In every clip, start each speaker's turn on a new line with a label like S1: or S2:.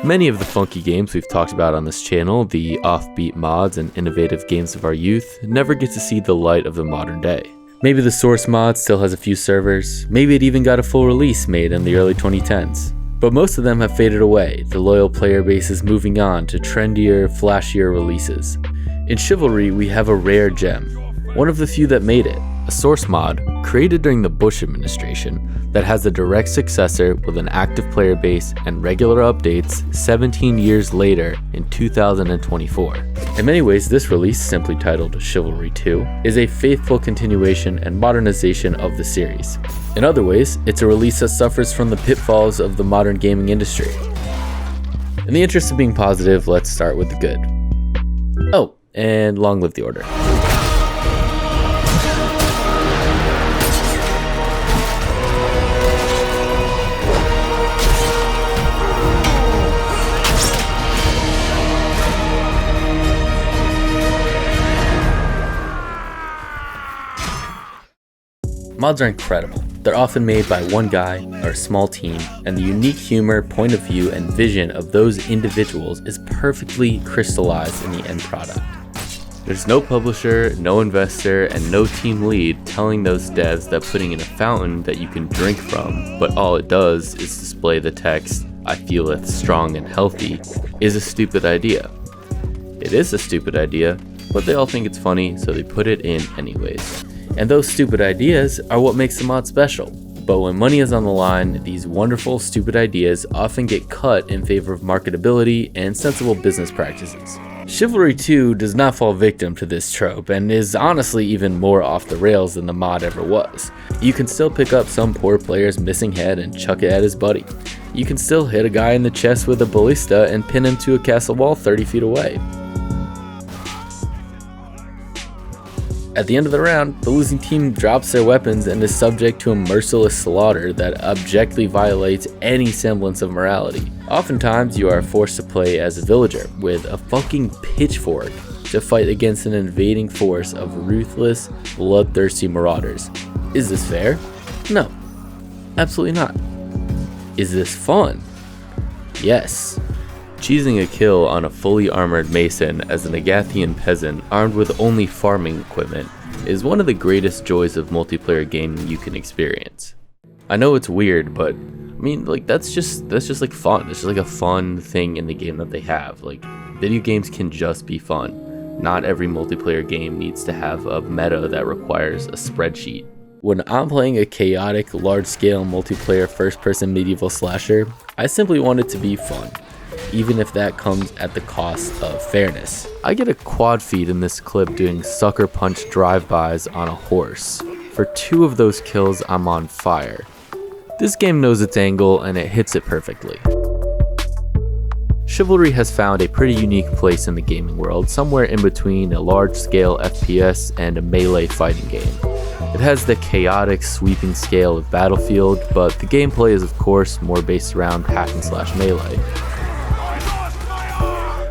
S1: Many of the funky games we've talked about on this channel, the offbeat mods and innovative games of our youth, never get to see the light of the modern day. Maybe the source mod still has a few servers, maybe it even got a full release made in the early 2010s. But most of them have faded away, the loyal player base is moving on to trendier, flashier releases. In Chivalry, we have a rare gem, one of the few that made it, a source mod created during the Bush administration that has a direct successor with an active player base and regular updates 17 years later in 2024. In many ways, this release, simply titled Chivalry 2, is a faithful continuation and modernization of the series. In other ways, it's a release that suffers from the pitfalls of the modern gaming industry. In the interest of being positive, let's start with the good. Oh, and long live the Order. Mods are incredible. They're often made by one guy or a small team, and the unique humor, point of view, and vision of those individuals is perfectly crystallized in the end product. There's no publisher, no investor, and no team lead telling those devs that putting in a fountain that you can drink from, but all it does is display the text, "I feel it's strong and healthy," is a stupid idea. It is a stupid idea, but they all think it's funny, so they put it in anyways. And those stupid ideas are what makes the mod special. But when money is on the line, these wonderful stupid ideas often get cut in favor of marketability and sensible business practices. Chivalry 2 does not fall victim to this trope and is honestly even more off the rails than the mod ever was. You can still pick up some poor player's missing head and chuck it at his buddy. You can still hit a guy in the chest with a ballista and pin him to a castle wall 30 feet away. At the end of the round, the losing team drops their weapons and is subject to a merciless slaughter that abjectly violates any semblance of morality. Oftentimes, you are forced to play as a villager with a fucking pitchfork to fight against an invading force of ruthless, bloodthirsty marauders. Is this fair? No, absolutely not. Is this fun? Yes. Cheesing a kill on a fully armored mason as an Agathian peasant armed with only farming equipment is one of the greatest joys of multiplayer gaming you can experience. I know it's weird, but I mean, like, that's just like fun. It's just like a fun thing in the game that they have. Like, video games can just be fun. Not every multiplayer game needs to have a meta that requires a spreadsheet. When I'm playing a chaotic, large-scale multiplayer first-person medieval slasher, I simply want it to be fun, even if that comes at the cost of fairness. I get a quad feed in this clip doing sucker punch drive-bys on a horse. For 2 of those kills, I'm on fire. This game knows its angle and it hits it perfectly. Chivalry has found a pretty unique place in the gaming world, somewhere in between a large-scale FPS and a melee fighting game. It has the chaotic, sweeping scale of Battlefield, but the gameplay is of course more based around hack and slash melee.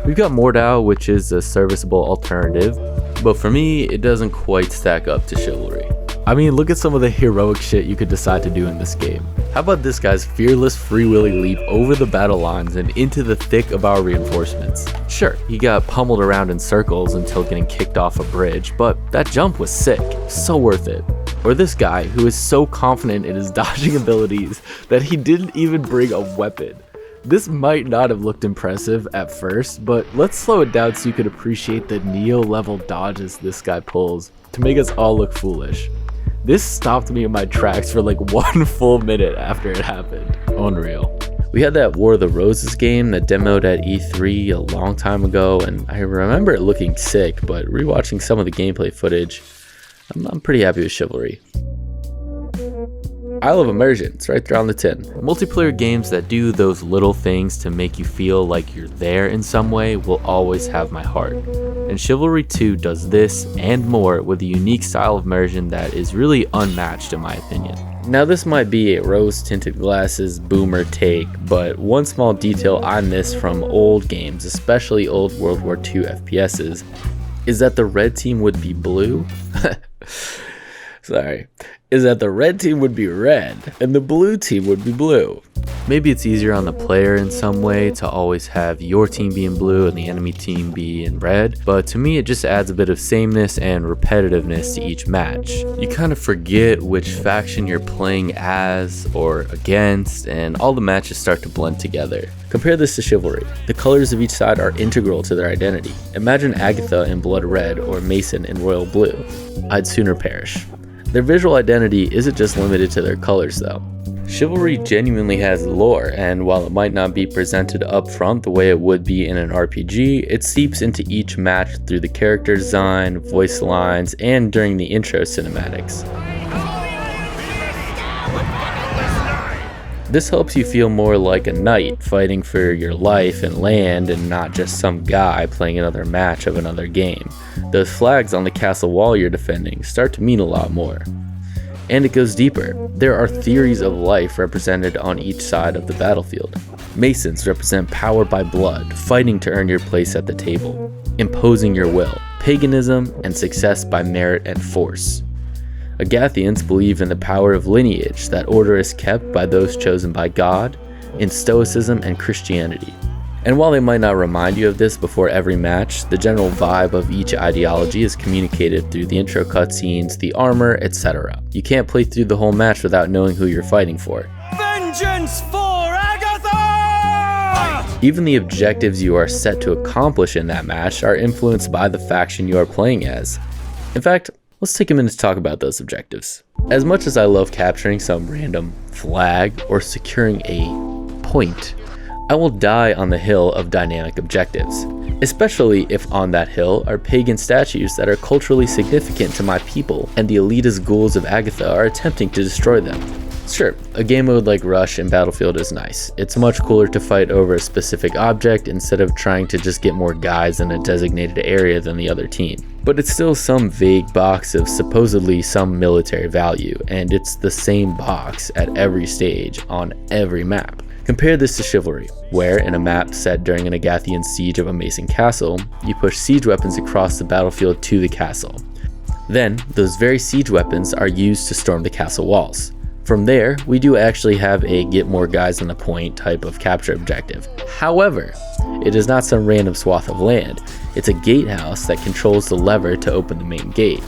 S1: We've got Mordau, which is a serviceable alternative, but for me, it doesn't quite stack up to Chivalry. I mean, look at some of the heroic shit you could decide to do in this game. How about this guy's fearless Free Willy leap over the battle lines and into the thick of our reinforcements? Sure, he got pummeled around in circles until getting kicked off a bridge, but that jump was sick, so worth it. Or this guy who is so confident in his dodging abilities that he didn't even bring a weapon. This might not have looked impressive at first, but let's slow it down so you could appreciate the Neo-level dodges this guy pulls to make us all look foolish. This stopped me in my tracks for like 1 full minute after it happened. Unreal. We had that War of the Roses game that demoed at E3 a long time ago, and I remember it looking sick, but rewatching some of the gameplay footage, I'm pretty happy with Chivalry. I love Immersion, it's right there on the tin. Multiplayer games that do those little things to make you feel like you're there in some way will always have my heart. And Chivalry 2 does this and more with a unique style of immersion that is really unmatched in my opinion. Now this might be a rose-tinted glasses boomer take, but one small detail I miss from old games, especially old World War II FPSs, is that the red team would be blue. Sorry. is that the red team would be red and the blue team would be blue. Maybe it's easier on the player in some way to always have your team be in blue and the enemy team be in red, but to me it just adds a bit of sameness and repetitiveness to each match. You kind of forget which faction you're playing as or against, and all the matches start to blend together. Compare this to Chivalry. The colors of each side are integral to their identity. Imagine Agatha in blood red or Mason in royal blue. I'd sooner perish. Their visual identity isn't just limited to their colors though. Chivalry genuinely has lore, and while it might not be presented up front the way it would be in an RPG, it seeps into each match through the character design, voice lines, and during the intro cinematics. This helps you feel more like a knight fighting for your life and land and not just some guy playing another match of another game. Those flags on the castle wall you're defending start to mean a lot more. And it goes deeper. There are theories of life represented on each side of the battlefield. Masons represent power by blood, fighting to earn your place at the table, imposing your will, paganism, and success by merit and force. Agathians believe in the power of lineage, that order is kept by those chosen by God, in Stoicism and Christianity. And while they might not remind you of this before every match, the general vibe of each ideology is communicated through the intro cutscenes, the armor, etc. You can't play through the whole match without knowing who you're fighting for.
S2: Vengeance for Agatha!
S1: Even the objectives you are set to accomplish in that match are influenced by the faction you are playing as. In fact, let's take a minute to talk about those objectives. As much as I love capturing some random flag or securing a point, I will die on the hill of dynamic objectives, especially if on that hill are pagan statues that are culturally significant to my people and the elitist ghouls of Agatha are attempting to destroy them. Sure, a game mode like Rush and Battlefield is nice. It's much cooler to fight over a specific object instead of trying to just get more guys in a designated area than the other team. But it's still some vague box of supposedly some military value, and it's the same box at every stage on every map. Compare this to Chivalry, where in a map set during an Agathian siege of a Mason castle, you push siege weapons across the battlefield to the castle. Then, those very siege weapons are used to storm the castle walls. From there, we do actually have a get more guys on the point type of capture objective. However, it is not some random swath of land. It's a gatehouse that controls the lever to open the main gate.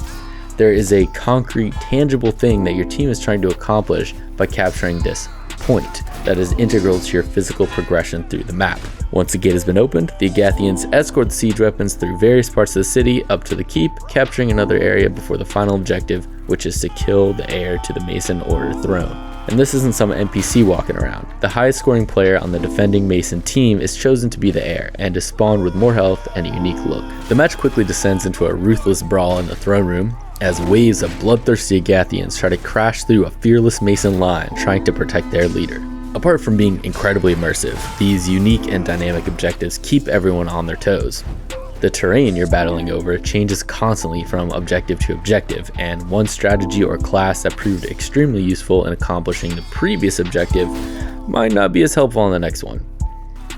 S1: There is a concrete, tangible thing that your team is trying to accomplish by capturing this point that is integral to your physical progression through the map. Once the gate has been opened, the Agathians escort the siege weapons through various parts of the city up to the keep, capturing another area before the final objective, which is to kill the heir to the Mason Order throne. And this isn't some NPC walking around. The highest scoring player on the defending Mason team is chosen to be the heir and is spawned with more health and a unique look. The match quickly descends into a ruthless brawl in the throne room, as waves of bloodthirsty Agathians try to crash through a fearless Mason line trying to protect their leader. Apart from being incredibly immersive, these unique and dynamic objectives keep everyone on their toes. The terrain you're battling over changes constantly from objective to objective, and one strategy or class that proved extremely useful in accomplishing the previous objective might not be as helpful in the next one.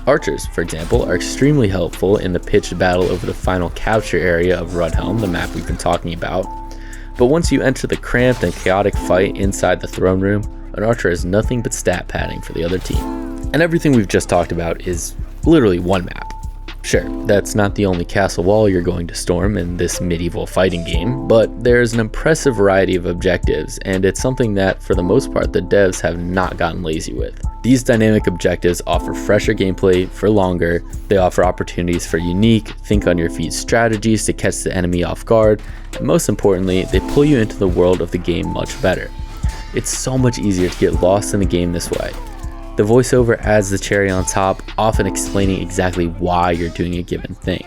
S1: Archers, for example, are extremely helpful in the pitched battle over the final capture area of Rudhelm, the map we've been talking about. But once you enter the cramped and chaotic fight inside the throne room, an archer has nothing but stat padding for the other team. And everything we've just talked about is literally one map. Sure, that's not the only castle wall you're going to storm in this medieval fighting game, but there's an impressive variety of objectives, and it's something that, for the most part, the devs have not gotten lazy with. These dynamic objectives offer fresher gameplay for longer, they offer opportunities for unique, think-on-your-feet strategies to catch the enemy off guard, and most importantly, they pull you into the world of the game much better. It's so much easier to get lost in the game this way. The voiceover adds the cherry on top, often explaining exactly why you're doing a given thing.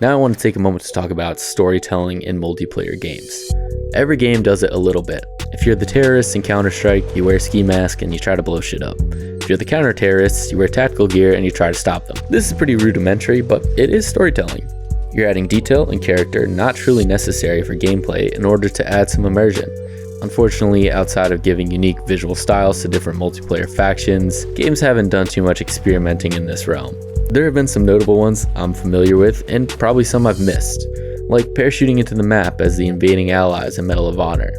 S1: Now I want to take a moment to talk about storytelling in multiplayer games. Every game does it a little bit. If you're the terrorists in Counter-Strike, you wear a ski mask and you try to blow shit up. If you're the counter-terrorists, you wear tactical gear and you try to stop them. This is pretty rudimentary, but it is storytelling. You're adding detail and character not truly necessary for gameplay in order to add some immersion. Unfortunately, outside of giving unique visual styles to different multiplayer factions, games haven't done too much experimenting in this realm. There have been some notable ones I'm familiar with, and probably some I've missed, like parachuting into the map as the invading allies in Medal of Honor.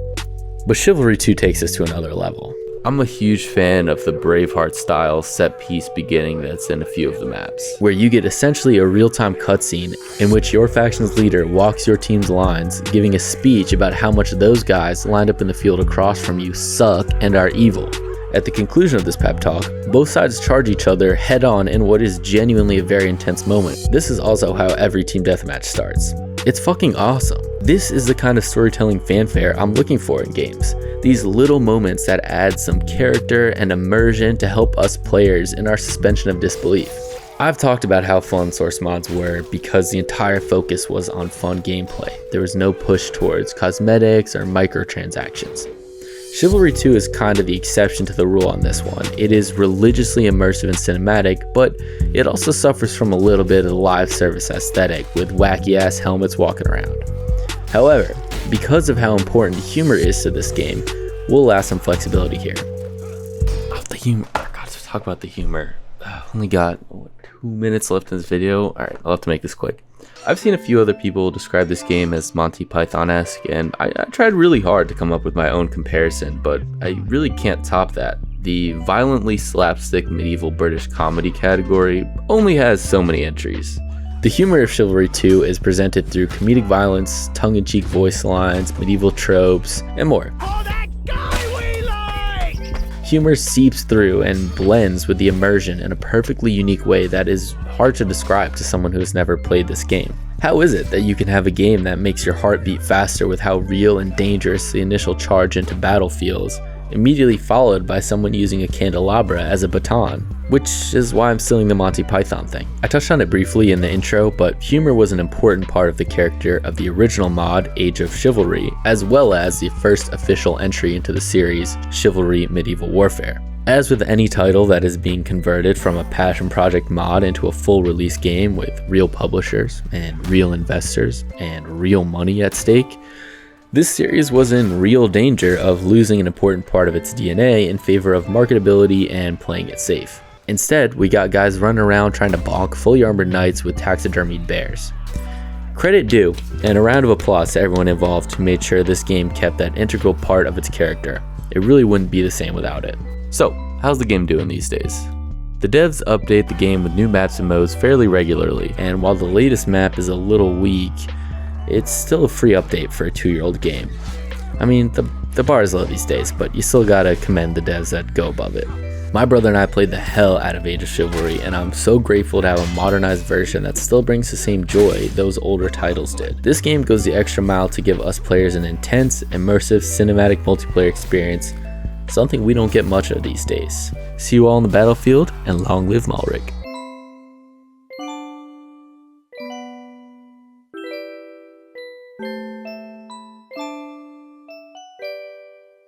S1: But Chivalry 2 takes us to another level. I'm a huge fan of the Braveheart style set piece beginning that's in a few of the maps, where you get essentially a real-time cutscene in which your faction's leader walks your team's lines, giving a speech about how much those guys lined up in the field across from you suck and are evil. At the conclusion of this pep talk, both sides charge each other head on in what is genuinely a very intense moment. This is also how every team deathmatch starts. It's fucking awesome. This is the kind of storytelling fanfare I'm looking for in games. These little moments that add some character and immersion to help us players in our suspension of disbelief. I've talked about how fun source mods were because the entire focus was on fun gameplay. There was no push towards cosmetics or microtransactions. Chivalry 2 is kind of the exception to the rule on this one. It is religiously immersive and cinematic, but it also suffers from a little bit of the live service aesthetic with wacky ass helmets walking around. However, because of how important humor is to this game, we'll allow some flexibility here. Oh, the humor. I forgot to talk about the humor. Only got 2 minutes left in this video. Alright, I'll have to make this quick. I've seen a few other people describe this game as Monty Python-esque, and I tried really hard to come up with my own comparison, but I really can't top that. The violently slapstick medieval British comedy category only has so many entries. The humor of Chivalry 2 is presented through comedic violence, tongue-in-cheek voice lines, medieval tropes, and more.
S2: Oh, that guy we like!
S1: Humor seeps through and blends with the immersion in a perfectly unique way that is hard to describe to someone who has never played this game. How is it that you can have a game that makes your heart beat faster with how real and dangerous the initial charge into battle feels, immediately followed by someone using a candelabra as a baton? Which is why I'm stealing the Monty Python thing. I touched on it briefly in the intro, but humor was an important part of the character of the original mod, Age of Chivalry, as well as the first official entry into the series, Chivalry Medieval Warfare. As with any title that is being converted from a passion project mod into a full release game with real publishers and real investors and real money at stake, this series was in real danger of losing an important part of its DNA in favor of marketability and playing it safe. Instead, we got guys running around trying to bonk fully armored knights with taxidermied bears. Credit due, and a round of applause to everyone involved who made sure this game kept that integral part of its character. It really wouldn't be the same without it. So, how's the game doing these days? The devs update the game with new maps and modes fairly regularly, and while the latest map is a little weak, it's still a free update for a 2-year-old game. I mean, the bar is low these days, but you still gotta commend the devs that go above it. My brother and I played the hell out of Age of Chivalry, and I'm so grateful to have a modernized version that still brings the same joy those older titles did. This game goes the extra mile to give us players an intense, immersive, cinematic multiplayer experience, something we don't get much of these days. See you all on the battlefield, and long live Malric.